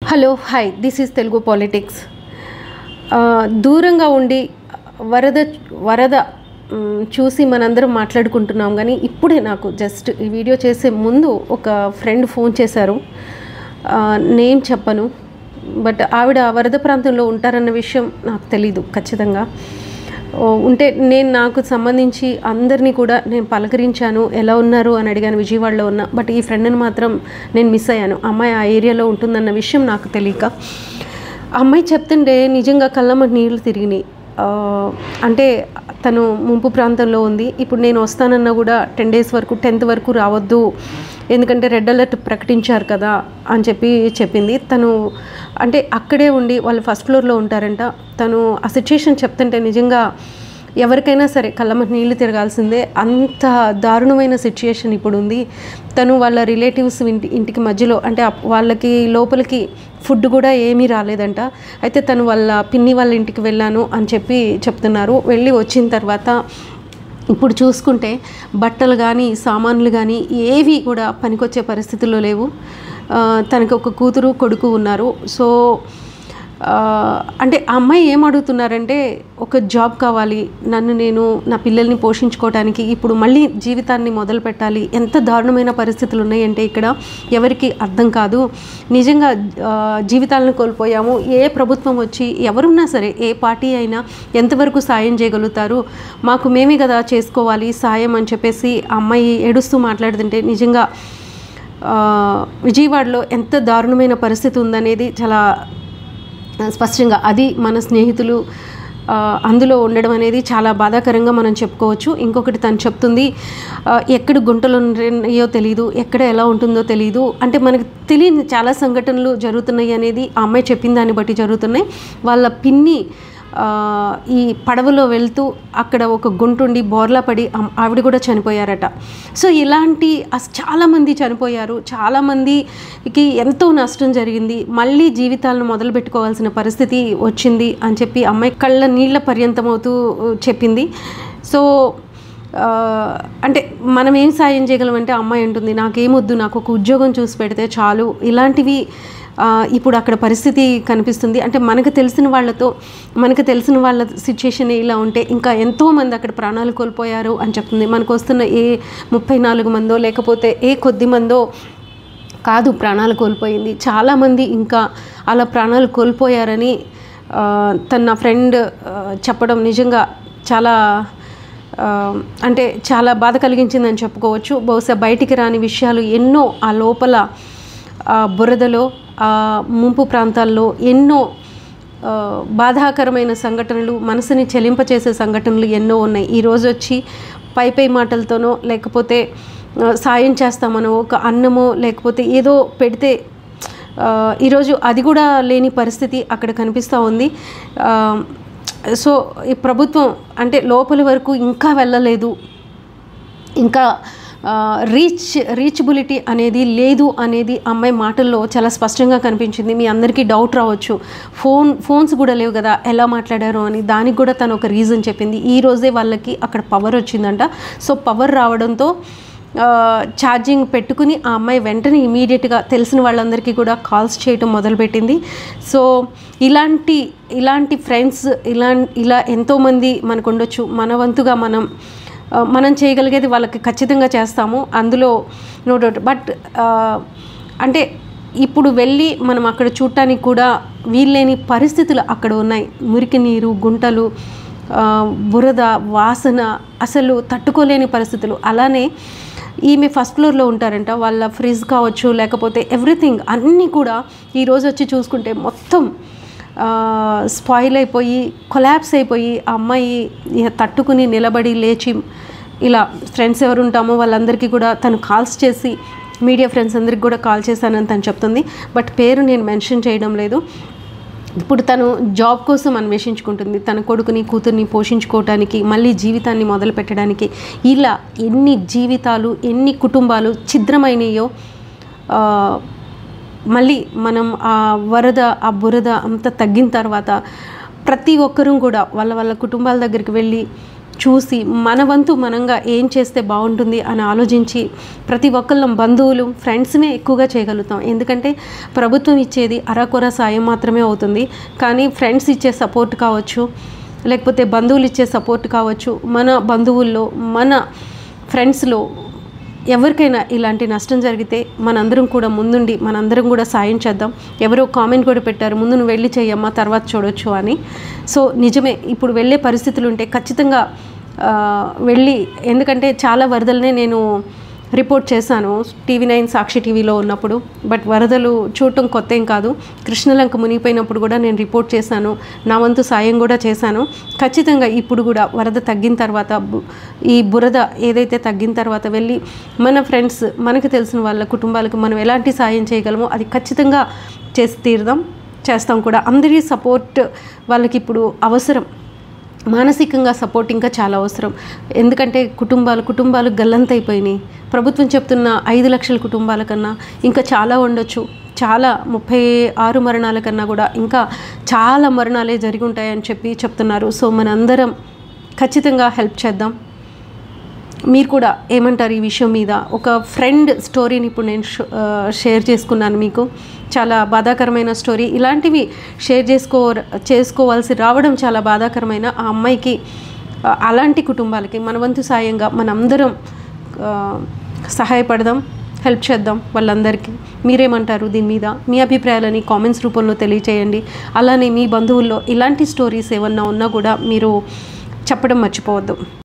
Hello hi this is Telugu politics. దూరంగా ఉండి వరద చూసి మనందరం మాట్లాడుకుంటున్నాం. కానీ ఇప్పుడే నాకు జస్ట్ ఈ వీడియో చేసే ముందు ఒక ఫ్రెండ్ ఫోన్ చేశారు. నేమ్ చెప్పను, బట్ ఆవిడ వరద ప్రాంతంలో ఉంటారన్న విషయం నాకు తెలీదు ఖచ్చితంగా. ఉంటే నేను నాకు సంబంధించి అందరినీ కూడా నేను పలకరించాను, ఎలా ఉన్నారు అని అడిగాను, విజయవాడలో ఉన్నా. బట్ ఈ ఫ్రెండ్ని మాత్రం నేను మిస్ అయ్యాను. అమ్మాయి ఆ ఏరియాలో ఉంటుందన్న విషయం నాకు తెలియక అమ్మాయి చెప్తుంటే నిజంగా కళ్ళమ్మ నీళ్ళు తిరిగినాయి. అంటే తను ముంపు ప్రాంతంలో ఉంది. ఇప్పుడు నేను వస్తానన్నా కూడా 10 days వరకు 10th వరకు రావద్దు, ఎందుకంటే రెడ్ అలర్ట్ ప్రకటించారు కదా అని చెప్పింది. తను అంటే అక్కడే ఉండి వాళ్ళు ఫస్ట్ ఫ్లోర్లో ఉంటారంట. తను ఆ సిచ్యుయేషన్ చెప్తుంటే నిజంగా ఎవరికైనా సరే కళ్ళమ్మ నీళ్ళు తిరగాల్సిందే. అంత దారుణమైన సిచ్యుయేషన్ ఇప్పుడు ఉంది. తను వాళ్ళ రిలేటివ్స్ ఇంటికి మధ్యలో, అంటే వాళ్ళకి లోపలికి ఫుడ్ కూడా ఏమీ రాలేదంట. అయితే తను వాళ్ళ పిన్ని వాళ్ళ ఇంటికి వెళ్ళాను అని చెప్తున్నారు. వెళ్ళి వచ్చిన తర్వాత ఇప్పుడు చూసుకుంటే బట్టలు కానీ సామాన్లు కానీ ఏవి కూడా పనికొచ్చే పరిస్థితుల్లో లేవు. తనకు ఒక కూతురు కొడుకు ఉన్నారు. సో అంటే ఆ అమ్మాయి ఏం అడుగుతున్నారంటే, ఒక జాబ్ కావాలి, నేను నా పిల్లల్ని పోషించుకోవడానికి ఇప్పుడు మళ్ళీ జీవితాన్ని మొదలు పెట్టాలి. ఎంత దారుణమైన పరిస్థితులు ఉన్నాయంటే ఇక్కడ ఎవరికి అర్థం కాదు. నిజంగా జీవితాలను కోల్పోయాము. ఏ ప్రభుత్వం వచ్చి ఎవరున్నా సరే, ఏ పార్టీ అయినా ఎంతవరకు సాయం చేయగలుగుతారు? మాకు మేమే కదా చేసుకోవాలి సాయం అని చెప్పేసి ఆ అమ్మాయి ఏడుస్తూ మాట్లాడుతుంటే నిజంగా విజయవాడలో ఎంత దారుణమైన పరిస్థితి ఉందనేది చాలా స్పష్టంగా, అది మన స్నేహితులు అందులో ఉండడం అనేది చాలా బాధాకరంగా మనం చెప్పుకోవచ్చు. ఇంకొకటి తను చెప్తుంది, ఎక్కడ గుంటలు ఉన్నాయో తెలియదు, ఎక్కడ ఎలా ఉంటుందో తెలియదు. అంటే మనకు తెలియని చాలా సంఘటనలు జరుగుతున్నాయి అనేది ఆ అమ్మాయి చెప్పిన దాన్ని బట్టి జరుగుతున్నాయి. వాళ్ళ పిన్ని ఈ పడవలో వెళ్తూ అక్కడ ఒక గుంటుండి బోర్లా పడి ఆవిడ కూడా చనిపోయారట. సో ఇలాంటి చాలామంది చనిపోయారు, చాలామందికి ఎంతో నష్టం జరిగింది. మళ్ళీ జీవితాలను మొదలు పెట్టుకోవాల్సిన పరిస్థితి వచ్చింది అని చెప్పి అమ్మాయి కళ్ళ నీళ్ళ పర్యంతమవుతూ చెప్పింది. సో అంటే మనం ఏం సాయం చేయగలమంటే అమ్మాయి అంటుంది, నాకేమొద్దు, నాకు ఒక ఉద్యోగం చూసి పెడితే చాలు. ఇలాంటివి ఇప్పుడు అక్కడ పరిస్థితి కనిపిస్తుంది. అంటే మనకు తెలిసిన వాళ్ళ సిచ్యుయేషన్ ఇలా ఉంటే ఇంకా ఎంతోమంది అక్కడ ప్రాణాలు కోల్పోయారు అని చెప్తుంది. మనకు వస్తున్న 34 మందో లేకపోతే కొద్ది మందో కాదు ప్రాణాలు కోల్పోయింది, చాలామంది ఇంకా అలా ప్రాణాలు కోల్పోయారని నా ఫ్రెండ్ చెప్పడం నిజంగా చాలా అంటే చాలా బాధ కలిగించిందని చెప్పుకోవచ్చు. బహుశా బయటికి రాని విషయాలు ఎన్నో ఆ లోపల బురదలో ముంపు ప్రాంతాల్లో ఎన్నో బాధాకరమైన సంఘటనలు, మనసుని చెలింపచేసే సంఘటనలు ఎన్నో ఉన్నాయి. ఈరోజు వచ్చి పై మాటలతోనో లేకపోతే సాయం చేస్తామనో, ఒక అన్నమో లేకపోతే ఏదో పెడితే ఈరోజు అది కూడా లేని పరిస్థితి అక్కడ కనిపిస్తూ ఉంది. సో ఈ ప్రభుత్వం అంటే లోపలి వరకు ఇంకా వెళ్ళలేదు, ఇంకా రీచబిలిటీ అనేది లేదు అనేది అమ్మాయి మాటల్లో చాలా స్పష్టంగా కనిపించింది. మీ అందరికీ డౌట్ రావచ్చు, ఫోన్స్ కూడా లేవు కదా, ఎలా మాట్లాడారు అని. దానికి కూడా తను ఒక రీజన్ చెప్పింది. ఈ రోజే వాళ్ళకి అక్కడ పవర్ వచ్చిందంట. సో పవర్ రావడంతో ఛార్జింగ్ పెట్టుకుని ఆ అమ్మాయి వెంటనే ఇమీడియట్గా తెలిసిన వాళ్ళందరికీ కూడా కాల్స్ చేయటం మొదలుపెట్టింది. సో ఇలాంటి ఫ్రెండ్స్ ఇలా ఎంతోమంది మనకు ఉండొచ్చు. మన వంతుగా మనం చేయగలిగేది వాళ్ళకి ఖచ్చితంగా చేస్తాము, అందులో నో డౌట్. బట్ అంటే ఇప్పుడు వెళ్ళి మనం అక్కడ చూడటానికి కూడా వీల్లేని పరిస్థితులు అక్కడ ఉన్నాయి. మురికి నీరు, గుంటలు, బురద, వాసన, అసలు తట్టుకోలేని పరిస్థితులు. అలానే ఈమె ఫస్ట్ ఫ్లోర్లో ఉంటారంట. వాళ్ళ ఫ్రిడ్జ్ కావచ్చు లేకపోతే ఎవ్రీథింగ్ అన్నీ కూడా ఈరోజు వచ్చి చూసుకుంటే మొత్తం స్పాయిల్ అయిపోయి కొలాప్స్ అయిపోయి ఆ అమ్మాయి తట్టుకుని నిలబడి లేచి ఇలా ఫ్రెండ్స్ ఎవరు ఉంటామో వాళ్ళందరికీ కూడా తను కాల్స్ చేసి, మీడియా ఫ్రెండ్స్ అందరికి కూడా కాల్ చేశానని తను చెప్తుంది. బట్ పేరు నేను మెన్షన్ చేయడం లేదు. ఇప్పుడు తను జాబ్ కోసం అన్వేషించుకుంటుంది, తన కొడుకుని కూతుర్ని పోషించుకోవడానికి, మళ్ళీ జీవితాన్ని మొదలు పెట్టడానికి. ఇలా ఎన్ని జీవితాలు, ఎన్ని కుటుంబాలు ఛిద్రమైనయో. మళ్ళీ మనం ఆ వరద, ఆ బురద అంతా తగ్గిన తర్వాత ప్రతి ఒక్కరూ కూడా వాళ్ళ కుటుంబాల దగ్గరికి వెళ్ళి చూసి మన వంతు మనంగా ఏం చేస్తే బాగుంటుంది అని ఆలోచించి ప్రతి ఒక్కళ్ళం బంధువులు ఫ్రెండ్స్నే ఎక్కువగా చేయగలుగుతాం. ఎందుకంటే ప్రభుత్వం ఇచ్చేది అరకొర సాయం మాత్రమే అవుతుంది. కానీ ఫ్రెండ్స్ ఇచ్చే సపోర్ట్ కావచ్చు, లేకపోతే బంధువులు ఇచ్చే సపోర్ట్ కావచ్చు, మన బంధువుల్లో మన ఫ్రెండ్స్లో ఎవరికైనా ఇలాంటి నష్టం జరిగితే మనందరం కూడా ముందుండి మనందరం కూడా సాయం చేద్దాం. ఎవరో కామెంట్ కూడా పెట్టారు, ముందు నువ్వు వెళ్ళి చెయ్యమ్మా తర్వాత చూడొచ్చు అని. సో నిజమే, ఇప్పుడు వెళ్ళే పరిస్థితులు ఉంటే ఖచ్చితంగా వెళ్ళి, ఎందుకంటే చాలా వరదలనే నేను రిపోర్ట్ చేశాను TV9 సాక్షి టీవీలో ఉన్నప్పుడు. బట్ వరదలు చూడటం కొత్త ఏం కాదు. కృష్ణలంక మునిగిపోయినప్పుడు కూడా నేను రిపోర్ట్ చేశాను, నా వంతు సాయం కూడా చేశాను. ఖచ్చితంగా ఇప్పుడు కూడా వరద తగ్గిన తర్వాత, ఈ బురద ఏదైతే తగ్గిన తర్వాత వెళ్ళి మన ఫ్రెండ్స్, మనకు తెలిసిన వాళ్ళ కుటుంబాలకు మనం ఎలాంటి సాయం చేయగలమో అది ఖచ్చితంగా చేసి తీరుదాం, చేస్తాం కూడా. అందరి సపోర్ట్ వాళ్ళకి ఇప్పుడు అవసరం. మానసికంగా సపోర్ట్ ఇంకా చాలా అవసరం. ఎందుకంటే కుటుంబాలు గల్లంతైపోయినాయి. ప్రభుత్వం చెప్తున్న 5 లక్షల కుటుంబాల కన్నా ఇంకా చాలా ఉండొచ్చు. చాలా 36 మరణాల కన్నా కూడా ఇంకా చాలా మరణాలే జరిగి ఉంటాయని చెప్తున్నారు. సో మనందరం ఖచ్చితంగా హెల్ప్ చేద్దాం. మీరు కూడా ఏమంటారు ఈ విషయం మీద? ఒక ఫ్రెండ్ స్టోరీని ఇప్పుడు నేను షేర్ చేసుకున్నాను మీకు. చాలా బాధాకరమైన స్టోరీ. ఇలాంటివి షేర్ చేసుకోవాల్సి రావడం చాలా బాధాకరమైన. ఆ అమ్మాయికి, అలాంటి కుటుంబాలకి మన వంతు సాయంగా మనందరం సహాయపడదాం, హెల్ప్ చేద్దాం వాళ్ళందరికీ. మీరేమంటారు దీని మీద? మీ అభిప్రాయాలని కామెంట్స్ రూపంలో తెలియచేయండి. అలానే మీ బంధువుల్లో ఇలాంటి స్టోరీస్ ఏమన్నా ఉన్నా కూడా మీరు చెప్పడం మర్చిపోవద్దు.